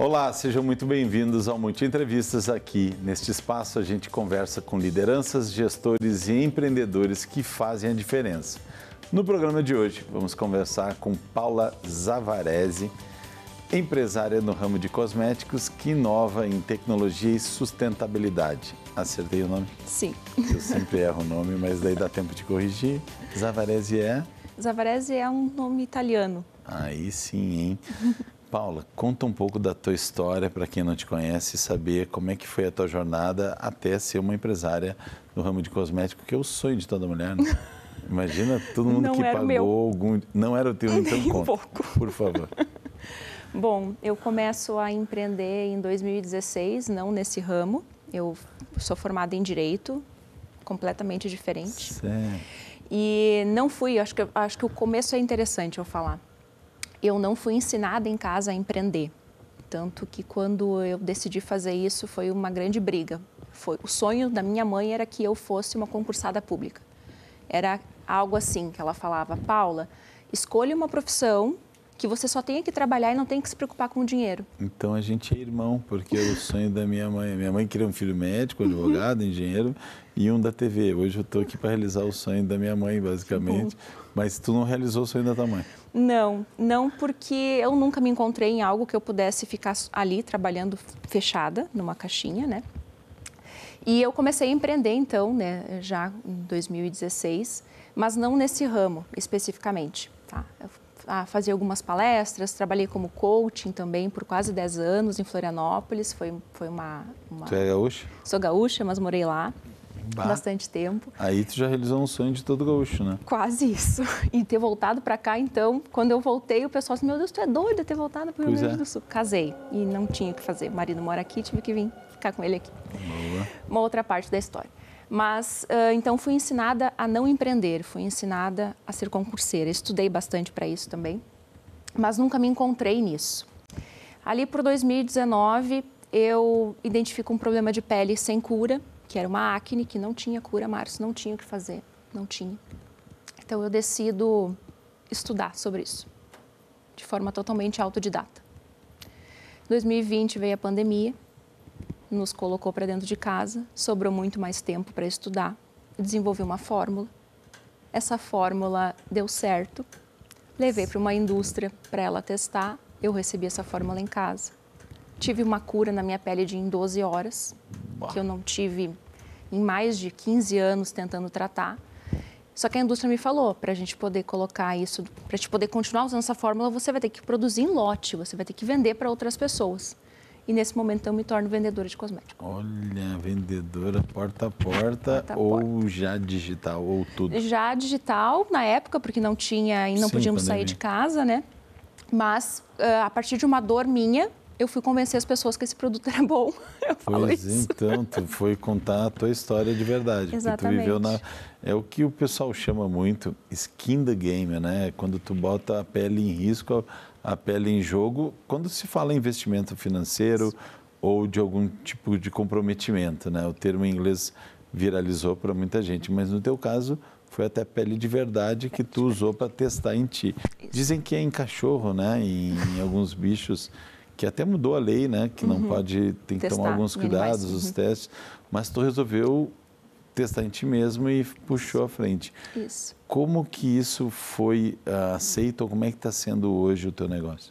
Olá, sejam muito bem-vindos ao Multi Entrevistas. Aqui neste espaço a gente conversa com lideranças, gestores e empreendedores que fazem a diferença. No programa de hoje vamos conversar com Paula Zavarese, empresária no ramo de cosméticos que inova em tecnologia e sustentabilidade. Acertei o nome? Sim. Eu sempre erro o nome, mas daí dá tempo de corrigir. Zavarese é? Zavarese é um nome italiano. Aí sim, hein? Paula, conta um pouco da tua história para quem não te conhece e saber como é que foi a tua jornada até ser uma empresária no ramo de cosmético, que é o sonho de toda mulher, né? Imagina todo mundo Não que era pagou algum... Não era o teu, então Nem conta, pouco. por favor. Bom, eu começo a empreender em 2016, não nesse ramo. Eu sou formada em Direito, completamente diferente. Certo. E não fui, acho que o começo é interessante eu falar. Eu não fui ensinada em casa a empreender. Tanto que quando eu decidi fazer isso foi uma grande briga. O sonho da minha mãe era que eu fosse uma concursada pública. Era algo assim que ela falava: Paula, escolha uma profissão que você só tenha que trabalhar e não tenha que se preocupar com o dinheiro. Então a gente é irmão, porque era o sonho da minha mãe. Minha mãe queria um filho médico, advogado, engenheiro e um da TV. Hoje eu estou aqui para realizar o sonho da minha mãe, basicamente. Mas tu não realizou o sonho da tua mãe? Não, porque eu nunca me encontrei em algo que eu pudesse ficar ali trabalhando fechada numa caixinha, né? E eu comecei a empreender então, né, já em 2016, mas não nesse ramo especificamente, tá? Eu fazia algumas palestras, trabalhei como coaching também por quase 10 anos em Florianópolis, foi uma... Tu é gaúcha? Sou gaúcha, mas morei lá bastante tempo. Aí tu já realizou um sonho de todo gaúcho, né? Quase isso. E ter voltado para cá, então, quando eu voltei, o pessoal disse: meu Deus, tu é doida ter voltado para o Rio Grande do Sul. Casei e não tinha o que fazer. O marido mora aqui, tive que vir ficar com ele aqui. Boa. Uma outra parte da história. Mas, então, fui ensinada a não empreender, fui ensinada a ser concurseira. Estudei bastante para isso também, mas nunca me encontrei nisso. Ali por 2019, eu identifico um problema de pele sem cura, que era uma acne que não tinha cura, Márcio, não tinha o que fazer, não tinha. Então, eu decido estudar sobre isso, de forma totalmente autodidata. 2020 veio a pandemia, nos colocou para dentro de casa, sobrou muito mais tempo para estudar, desenvolvi uma fórmula. Essa fórmula deu certo, levei para uma indústria para ela testar, eu recebi essa fórmula em casa. Tive uma cura na minha pele em 12 horas, que eu não tive em mais de 15 anos tentando tratar. Só que a indústria me falou, para a gente poder colocar isso, para a gente poder continuar usando essa fórmula, você vai ter que produzir em lote, você vai ter que vender para outras pessoas. E nesse momento eu me torno vendedora de cosmético. Olha, vendedora porta a porta ou já digital, ou tudo? Já digital na época, porque não tinha e não podíamos sair de casa, né? Mas a partir de uma dor minha, eu fui convencer as pessoas que esse produto era bom. Eu falo isso. Então, tu foi contar a tua história de verdade. Exatamente. Tu viveu é o que o pessoal chama muito skin the game, né? Quando tu bota a pele em risco, a pele em jogo, quando se fala em investimento financeiro ou de algum tipo de comprometimento, né? O termo em inglês viralizou para muita gente, mas no teu caso foi até pele de verdade que tu usou para testar em ti. Isso. Dizem que é em cachorro, né? Em alguns bichos, que até mudou a lei, né? Que não pode, tem que tomar alguns cuidados, os testes, mas tu resolveu testar em ti mesmo e puxou à frente. Isso. Como que isso foi aceito ou como é que está sendo hoje o teu negócio?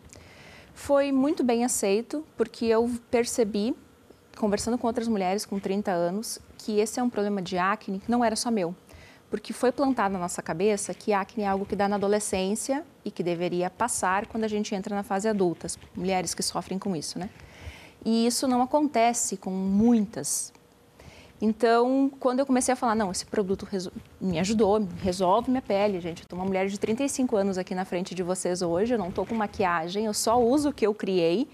Foi muito bem aceito, porque eu percebi, conversando com outras mulheres com 30 anos, que esse é um problema de acne que não era só meu. Porque foi plantado na nossa cabeça que acne é algo que dá na adolescência e que deveria passar quando a gente entra na fase adulta, as mulheres que sofrem com isso, né? E isso não acontece com muitas. Então, quando eu comecei a falar, não, esse produto me ajudou, resolve minha pele, gente. Eu tô uma mulher de 35 anos aqui na frente de vocês hoje, eu não tô com maquiagem, eu só uso o que eu criei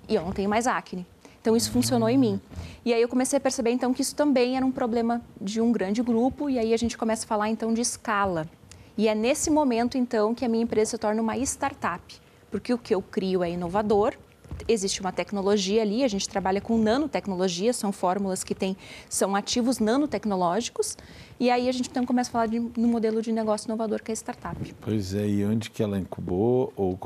e eu não tenho mais acne. Então, isso funcionou em mim. E aí eu comecei a perceber, então, que isso também era um problema de um grande grupo e aí a gente começa a falar, então, de escala. E é nesse momento, então, que a minha empresa se torna uma startup, porque o que eu crio é inovador, existe uma tecnologia ali, a gente trabalha com nanotecnologia, são fórmulas que são ativos nanotecnológicos, e aí a gente então começa a falar no modelo de negócio inovador que é a startup. Pois é, e onde que ela incubou ou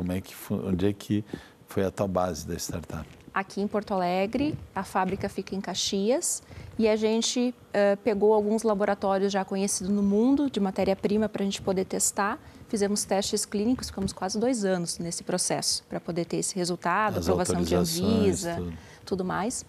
onde é que foi a tua base da startup? aqui em Porto Alegre, a fábrica fica em Caxias e a gente pegou alguns laboratórios já conhecidos no mundo de matéria-prima para a gente poder testar. Fizemos testes clínicos, ficamos quase 2 anos nesse processo para poder ter esse resultado, aprovação de Anvisa, tudo mais.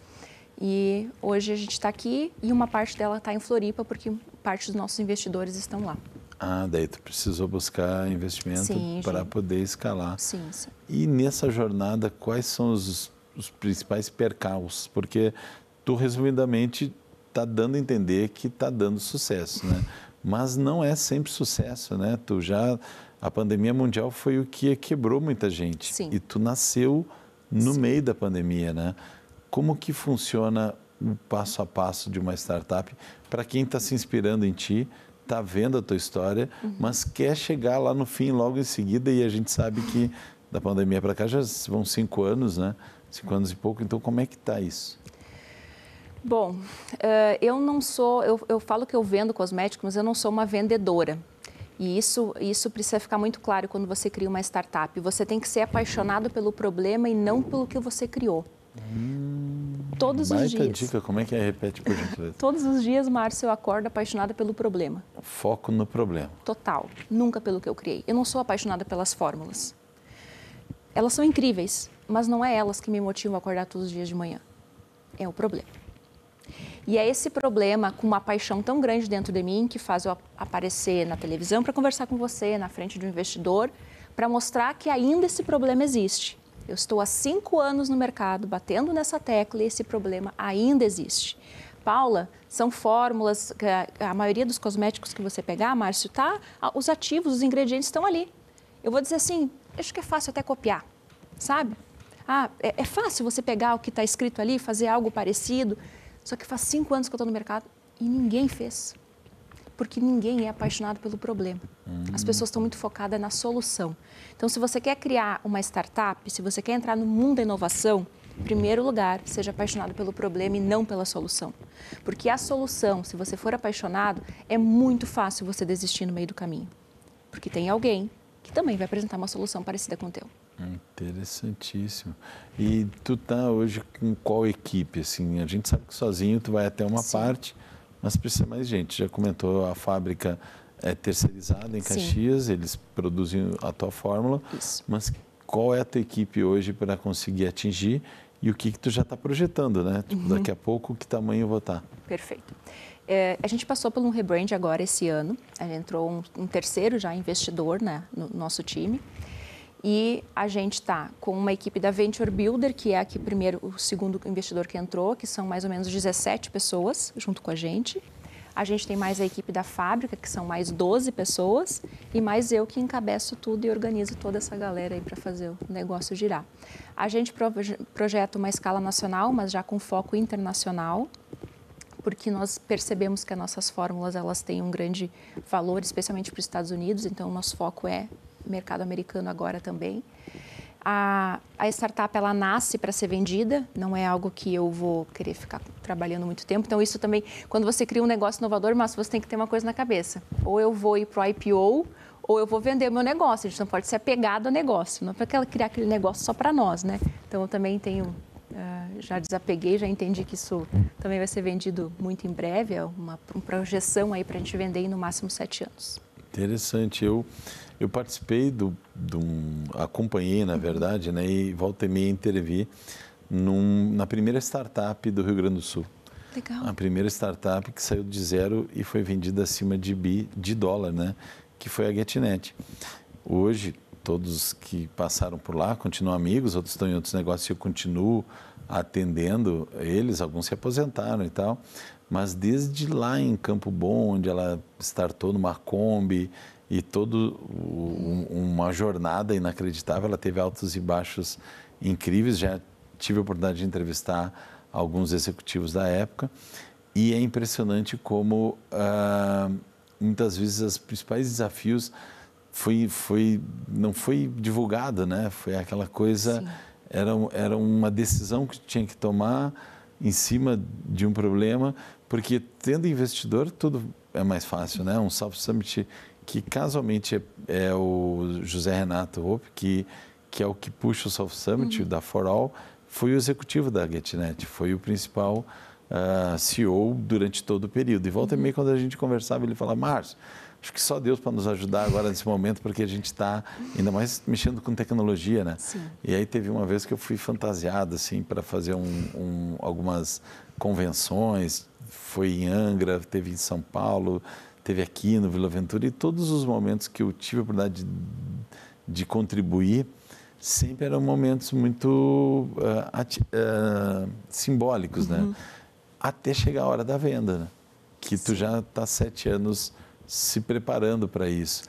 E hoje a gente está aqui e uma parte dela está em Floripa, porque parte dos nossos investidores estão lá. Ah, daí tu precisou buscar investimento para poder escalar. Sim, sim. E nessa jornada, quais são os principais percalços? Porque tu, resumidamente, está dando a entender que está dando sucesso, né? Mas não é sempre sucesso, né? A pandemia mundial foi o que quebrou muita gente. Sim. E tu nasceu no meio da pandemia, né? Como que funciona o passo a passo de uma startup para quem está se inspirando em ti, está vendo a tua história, mas quer chegar lá no fim logo em seguida, e a gente sabe que da pandemia para cá já vão 5 anos, né? 5 anos e pouco, então como é que está isso? Bom, eu não sou, eu falo que eu vendo cosméticos, mas eu não sou uma vendedora. E isso precisa ficar muito claro quando você cria uma startup. Você tem que ser apaixonado pelo problema e não pelo que você criou. Todos os dias. Dica, como é que é? Repete, por gentileza. Todos os dias, Márcio, eu acordo apaixonada pelo problema. Foco no problema. Total. Nunca pelo que eu criei. Eu não sou apaixonada pelas fórmulas. Elas são incríveis, mas não é elas que me motivam a acordar todos os dias de manhã. É o problema. E é esse problema, com uma paixão tão grande dentro de mim, que faz eu aparecer na televisão para conversar com você, na frente de um investidor, para mostrar que ainda esse problema existe. Eu estou há 5 anos no mercado, batendo nessa tecla, e esse problema ainda existe. Paula, são fórmulas, a maioria dos cosméticos que você pegar, Márcio, os ativos, os ingredientes estão ali. Eu vou dizer assim, acho que é fácil até copiar, sabe? É fácil você pegar o que está escrito ali, fazer algo parecido. Só que faz 5 anos que eu estou no mercado e ninguém fez. Porque ninguém é apaixonado pelo problema. As pessoas estão muito focadas na solução. Então, se você quer criar uma startup, se você quer entrar no mundo da inovação, em primeiro lugar, seja apaixonado pelo problema e não pela solução. Porque a solução, se você for apaixonado, é muito fácil você desistir no meio do caminho. Porque tem alguém que também vai apresentar uma solução parecida com o teu. Interessantíssimo. E tu tá hoje com qual equipe? Assim, a gente sabe que sozinho tu vai até uma parte, mas precisa mais gente. Já comentou, a fábrica é terceirizada em Caxias, eles produzem a tua fórmula. Isso. Mas qual é a tua equipe hoje para conseguir atingir e o que tu já está projetando, né? Tipo, daqui a pouco, que tamanho eu vou estar? Perfeito. A gente passou por um rebrand agora esse ano. A gente entrou um terceiro já investidor, né, no nosso time. E a gente está com uma equipe da Venture Builder, que é aqui o segundo investidor que entrou, que são mais ou menos 17 pessoas junto com a gente. A gente tem mais a equipe da fábrica, que são mais 12 pessoas, e mais eu que encabeço tudo e organizo toda essa galera aí para fazer o negócio girar. A gente projeta uma escala nacional, mas já com foco internacional, porque nós percebemos que as nossas fórmulas elas têm um grande valor, especialmente para os Estados Unidos, então o nosso foco é mercado americano agora também. A startup, ela nasce para ser vendida, não é algo que eu vou querer ficar trabalhando muito tempo. Então, isso também, quando você cria um negócio inovador, mas você tem que ter uma coisa na cabeça. Ou eu vou ir para o IPO, ou eu vou vender o meu negócio. A gente não pode ser apegado ao negócio, não é para criar aquele negócio só para nós, né? Então, eu também tenho, já desapeguei, já entendi que isso também vai ser vendido muito em breve, é uma projeção aí para a gente vender em no máximo 7 anos. Interessante. Eu participei acompanhei, na verdade, né, e volta e meia intervi na primeira startup do Rio Grande do Sul. Legal. A primeira startup que saiu de zero e foi vendida acima de dólar, né, que foi a GetNet. Hoje, todos que passaram por lá continuam amigos, outros estão em outros negócios e eu continuo atendendo eles, alguns se aposentaram e tal. Mas desde lá em Campo Bom, onde ela startou numa Kombi, e uma jornada inacreditável, ela teve altos e baixos incríveis, já tive a oportunidade de entrevistar alguns executivos da época, e é impressionante como muitas vezes os principais desafios não foi divulgado, né? Foi aquela coisa, era uma decisão que tinha que tomar em cima de um problema, porque tendo investidor tudo é mais fácil, né? Um South Summit que casualmente é o José Renato Hope, que é o que puxa o South Summit da For All, foi o executivo da GetNet, foi o principal CEO durante todo o período. E volta e meia, quando a gente conversava, ele falava, Márcio, acho que só Deus para nos ajudar agora nesse momento, porque a gente está ainda mais mexendo com tecnologia, né? Sim. E aí teve uma vez que eu fui fantasiado, assim, para fazer algumas convenções, foi em Angra, teve em São Paulo, teve aqui no Vila Ventura, e todos os momentos que eu tive a oportunidade de contribuir, sempre eram momentos muito simbólicos, né? Até chegar a hora da venda, né? Que tu já está 7 anos se preparando para isso.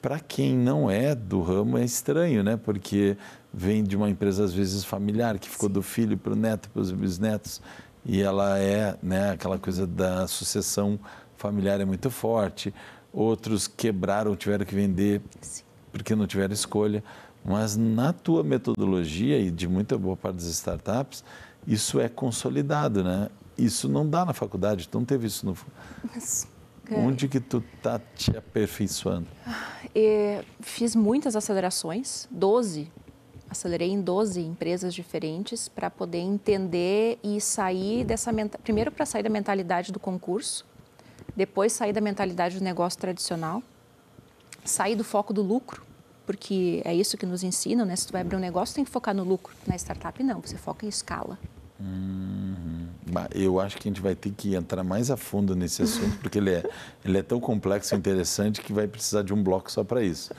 Para quem não é do ramo é estranho, né? Porque vem de uma empresa às vezes familiar, que ficou do filho para o neto, para os bisnetos, e ela é, né, aquela coisa da sucessão familiar é muito forte. Outros quebraram, tiveram que vender porque não tiveram escolha. Mas na tua metodologia e de muita boa parte das startups, isso é consolidado, né? Isso não dá na faculdade, tu não teve isso no... Onde que tu está te aperfeiçoando? Fiz muitas acelerações, 12. Acelerei em 12 empresas diferentes para poder entender e sair dessa... Primeiro para sair da mentalidade do concurso, depois sair da mentalidade do negócio tradicional, sair do foco do lucro, porque é isso que nos ensinam, né? Se tu vai abrir um negócio, tem que focar no lucro. Na startup, não, você foca em escala. Eu acho que a gente vai ter que entrar mais a fundo nesse assunto, porque ele é tão complexo e interessante que vai precisar de um bloco só para isso.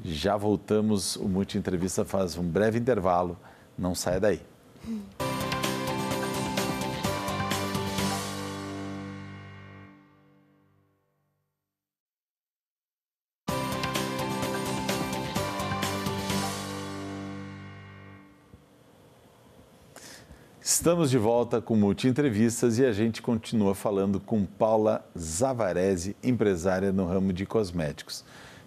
Já voltamos, o Multi Entrevista faz um breve intervalo, não saia daí. Estamos de volta com Multi Entrevistas e a gente continua falando com Paula Zavarese, empresária no ramo de cosméticos.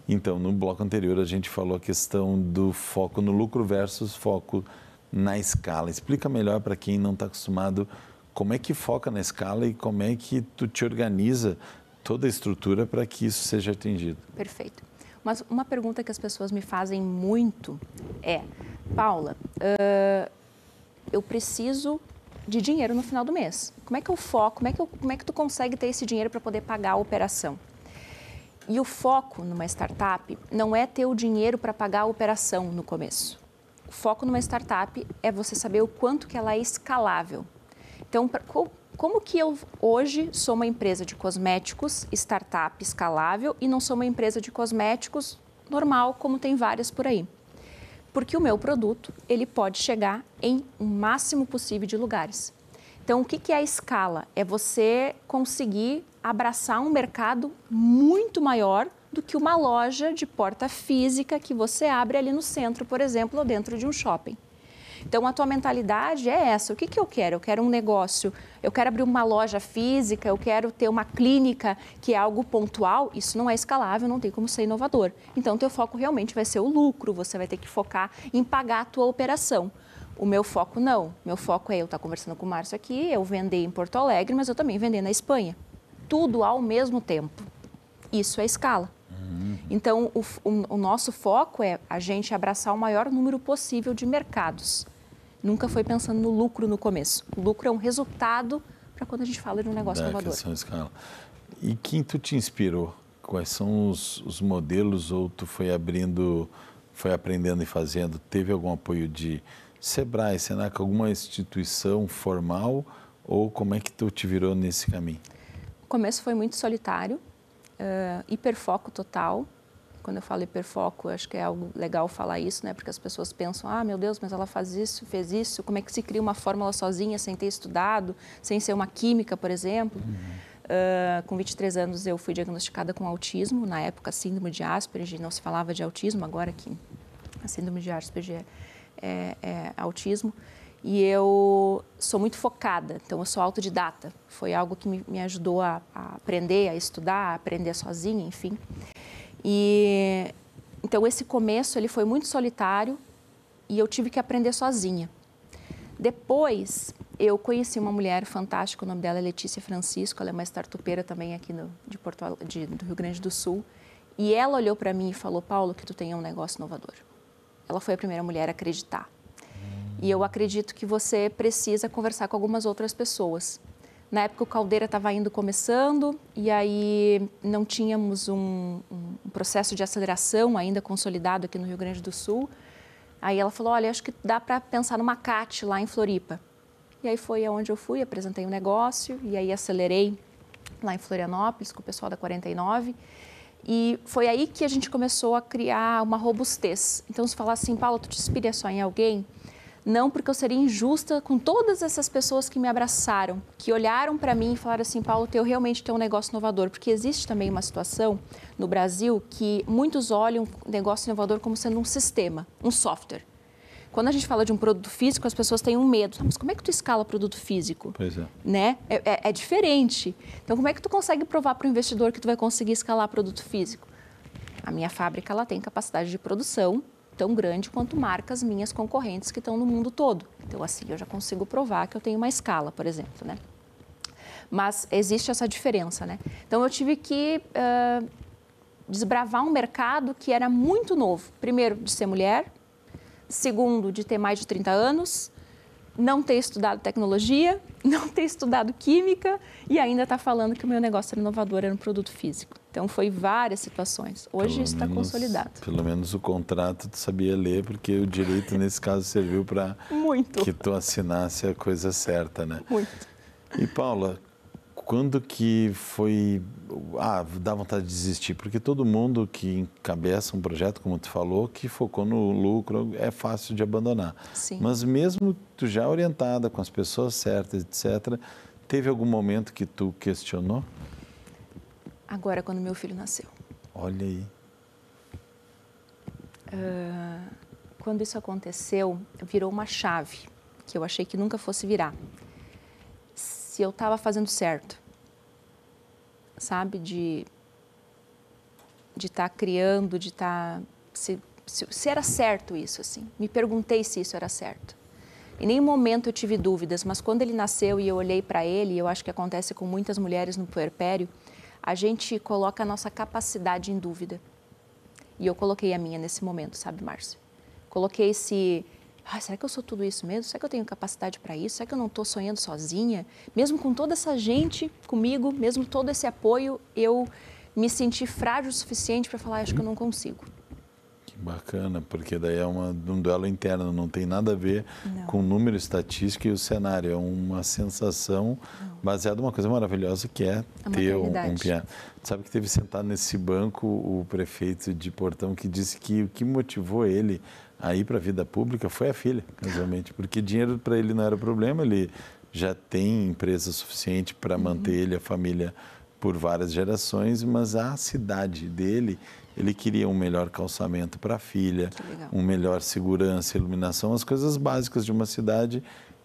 Então, no bloco anterior, a gente falou a questão do foco no lucro versus foco na escala. Explica melhor para quem não está acostumado como é que foca na escala e como é que tu te organiza toda a estrutura para que isso seja atingido. Perfeito. Mas uma pergunta que as pessoas me fazem muito é, Paula, eu preciso de dinheiro no final do mês. Como é que eu foco? Como é que tu consegue ter esse dinheiro para poder pagar a operação? E o foco numa startup não é ter o dinheiro para pagar a operação no começo. O foco numa startup é você saber o quanto que ela é escalável. Então, como que eu hoje sou uma empresa de cosméticos, startup escalável, e não sou uma empresa de cosméticos normal, como tem várias por aí? Porque o meu produto, ele pode chegar em o máximo possível de lugares. Então, o que é a escala? É você conseguir abraçar um mercado muito maior do que uma loja de porta física que você abre ali no centro, por exemplo, ou dentro de um shopping. Então, a tua mentalidade é essa. O que eu quero? Eu quero um negócio, eu quero abrir uma loja física, eu quero ter uma clínica que é algo pontual. Isso não é escalável, não tem como ser inovador. Então, o teu foco realmente vai ser o lucro, você vai ter que focar em pagar a tua operação. O meu foco não. Meu foco é eu estar conversando com o Márcio aqui, eu vender em Porto Alegre, mas eu também vender na Espanha. Tudo ao mesmo tempo. Isso é escala. Então, o nosso foco é a gente abraçar o maior número possível de mercados. Nunca foi pensando no lucro no começo. O lucro é um resultado para quando a gente fala de um negócio inovador. Escala. E quem tu te inspirou? Quais são os modelos ou tu foi aprendendo e fazendo? Teve algum apoio de Sebrae, Senac, alguma instituição formal? Ou como é que tu te virou nesse caminho? O começo foi muito solitário, hiperfoco total. Quando eu falo hiperfoco, acho que é algo legal falar isso, né? Porque as pessoas pensam, ah, meu Deus, mas ela faz isso, fez isso. Como é que se cria uma fórmula sozinha, sem ter estudado, sem ser uma química, por exemplo? Com 23 anos, eu fui diagnosticada com autismo. Na época, síndrome de Asperger, não se falava de autismo, agora que a síndrome de Asperger é autismo. E eu sou muito focada, então eu sou autodidata. Foi algo que me ajudou a aprender, a estudar, a aprender sozinha, enfim. E então esse começo ele foi muito solitário e eu tive que aprender sozinha. Depois eu conheci uma mulher fantástica, o nome dela é Letícia Francisco, ela é uma startupeira também aqui do Rio Grande do Sul. E ela olhou para mim e falou, Paulo, que tu tem um negócio inovador. Ela foi a primeira mulher a acreditar. E eu acredito que você precisa conversar com algumas outras pessoas. Na época, o Caldeira estava indo começando e aí não tínhamos um processo de aceleração ainda consolidado aqui no Rio Grande do Sul. Aí ela falou, olha, acho que dá para pensar numa CAT lá em Floripa. E aí foi aonde eu fui, apresentei um negócio e aí acelerei lá em Florianópolis com o pessoal da 49. E foi aí que a gente começou a criar uma robustez. Então, se falar assim, Paulo, tu te inspira só em alguém? Não, porque eu seria injusta com todas essas pessoas que me abraçaram, que olharam para mim e falaram assim, Paulo, eu realmente tenho um negócio inovador. Porque existe também uma situação no Brasil que muitos olham o negócio inovador como sendo um sistema, um software. Quando a gente fala de um produto físico, as pessoas têm um medo. Mas como é que tu escala produto físico? Pois é. Né? É diferente. Então, como é que tu consegue provar para o investidor que tu vai conseguir escalar produto físico? A minha fábrica ela tem capacidade de produção tão grande quanto marcas minhas concorrentes que estão no mundo todo. Então, assim, eu já consigo provar que eu tenho uma escala, por exemplo, né? Mas existe essa diferença, né? Então, eu tive que desbravar um mercado que era muito novo. Primeiro, de ser mulher. Segundo, de ter mais de 30 anos. Não ter estudado tecnologia, não ter estudado química e ainda estar falando que o meu negócio era inovador, era um produto físico. Então, foi várias situações. Hoje isso está consolidado. Pelo menos o contrato tu sabia ler, porque o direito, nesse caso, serviu para que tu assinasse a coisa certa, né? Muito. E, Paula, quando que foi... dá vontade de desistir? Porque todo mundo que encabeça um projeto, como tu falou, que focou no lucro, é fácil de abandonar. Sim. Mas mesmo tu já orientada, com as pessoas certas, etc., teve algum momento que tu questionou? Agora, quando meu filho nasceu. Olha aí. Quando isso aconteceu, virou uma chave que eu achei que nunca fosse virar. Se eu estava fazendo certo, sabe, de estar criando, de estar... Se era certo isso, assim. Me perguntei se isso era certo. Em nenhum momento eu tive dúvidas, mas quando ele nasceu e eu olhei para ele, e eu acho que acontece com muitas mulheres no puerpério, a gente coloca a nossa capacidade em dúvida. E eu coloquei a minha nesse momento, sabe, Márcio? Coloquei será que eu sou tudo isso mesmo? Será que eu tenho capacidade para isso? Será que eu não estou sonhando sozinha? Mesmo com toda essa gente comigo, mesmo todo esse apoio, eu me senti frágil o suficiente para falar, acho que eu não consigo. Que bacana, porque daí é um duelo interno, não tem nada a ver com o número estatístico e o cenário. É uma sensação baseada numa coisa maravilhosa que é ter um piá. Sabe que teve sentado nesse banco o prefeito de Portão que disse que o que motivou ele a ir para a vida pública foi a filha, casualmente, porque dinheiro para ele não era problema, ele já tem empresa suficiente para manter ele e a família por várias gerações, mas a cidade dele, ele queria um melhor calçamento para a filha, uma melhor segurança, iluminação, as coisas básicas de uma cidade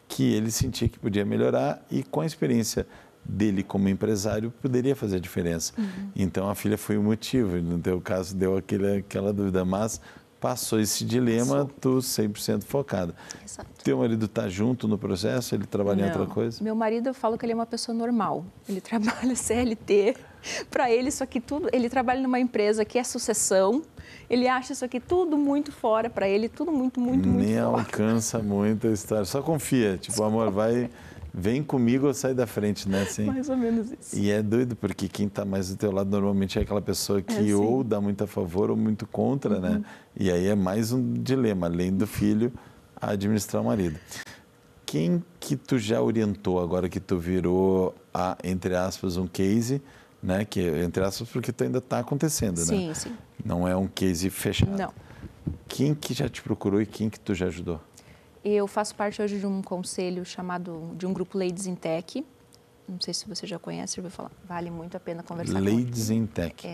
que ele sentia que podia melhorar e com a experiência dele como empresário poderia fazer a diferença. Então a filha foi o motivo, no teu caso deu aquela dúvida, mas passou esse dilema, tu 100% focada. Exato. Teu marido está junto no processo? Ele trabalha em outra coisa? Meu marido, eu falo que ele é uma pessoa normal. Ele trabalha CLT. Para ele, isso aqui tudo... Ele trabalha numa empresa que é sucessão. Ele acha isso aqui tudo muito fora para ele. Tudo muito fora. Nem alcança muito a história. Só confia. Tipo, amor, vem comigo ou sai da frente, né? Assim. Mais ou menos isso. E é doido, porque quem está mais do teu lado normalmente é aquela pessoa que ou dá muito a favor ou muito contra, né? E aí é mais um dilema, além do filho, a administrar o marido. Quem que tu já orientou agora que tu virou, entre aspas, um case, né? Que, entre aspas, porque tu ainda está acontecendo, né? Sim. Não é um case fechado. Não. Quem que já te procurou e quem que tu já ajudou? Eu faço parte hoje de um conselho de um grupo Ladies in Tech. Não sei se você já conhece, já ouviu falar. Vale muito a pena conversar com Ladies in Tech.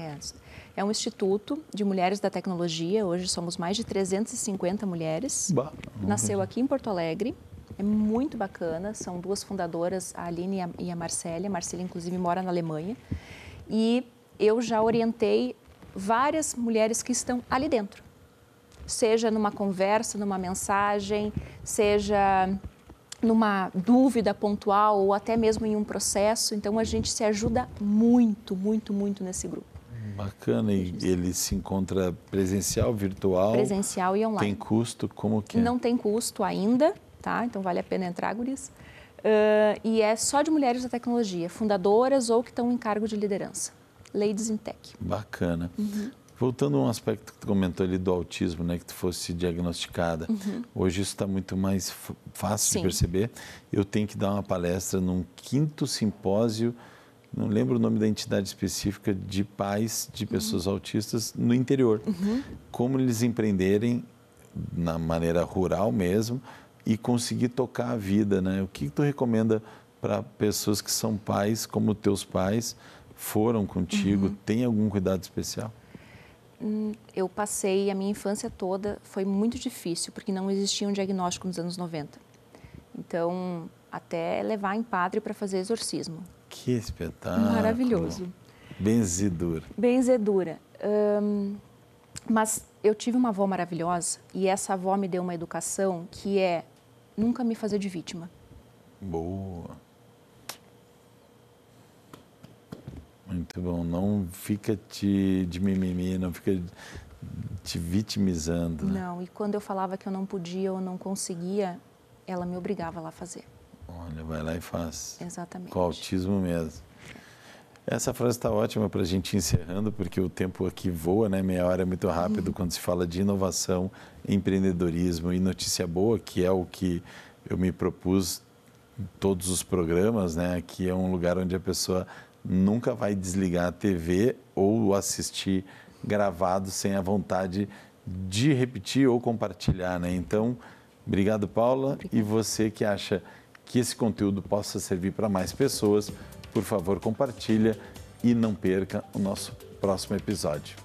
É um instituto de mulheres da tecnologia. Hoje somos mais de 350 mulheres. Nasceu aqui em Porto Alegre. É muito bacana. São duas fundadoras, a Aline e a Marcélia. A Marcélia, inclusive, mora na Alemanha. E eu já orientei várias mulheres que estão ali dentro. Seja numa conversa, numa mensagem, seja numa dúvida pontual ou até mesmo em um processo. Então, a gente se ajuda muito nesse grupo. Bacana. E ele se encontra presencial, virtual? Presencial e online. Tem custo? Como que é? Não tem custo ainda. tá? Então vale a pena entrar, guris. E é só de mulheres da tecnologia, fundadoras ou que estão em cargo de liderança. Ladies in Tech. Bacana. Voltando a um aspecto que tu comentou ali do autismo, né, que tu fosse diagnosticada. Hoje isso está muito mais fácil de perceber. Eu tenho que dar uma palestra num 5º simpósio, não lembro o nome da entidade específica, de pais de pessoas autistas no interior. Como eles empreenderem na maneira rural mesmo e conseguir tocar a vida, né? O que tu recomenda para pessoas que são pais, como teus pais foram contigo? Tem algum cuidado especial? Eu passei a minha infância toda, foi muito difícil, porque não existia um diagnóstico nos anos 90. Então, até levar em padre para fazer exorcismo. Que espetáculo! Maravilhoso. Benzedura. Benzedura. Mas eu tive uma avó maravilhosa e essa avó me deu uma educação que é nunca me fazer de vítima. Boa. Muito bom. Não fica de mimimi, não fica te vitimizando. Né? Não, e quando eu falava que eu não podia ou não conseguia, ela me obrigava lá a fazer. Olha, vai lá e faz. Exatamente. Com autismo mesmo. Essa frase está ótima para a gente ir encerrando, porque o tempo aqui voa, né? Meia hora é muito rápido quando se fala de inovação, empreendedorismo e notícia boa, que é o que eu me propus em todos os programas, né? Aqui é um lugar onde a pessoa nunca vai desligar a TV ou assistir gravado sem a vontade de repetir ou compartilhar, né? Então, obrigado, Paula. Obrigada. E você que acha que esse conteúdo possa servir para mais pessoas, por favor, compartilha e não perca o nosso próximo episódio.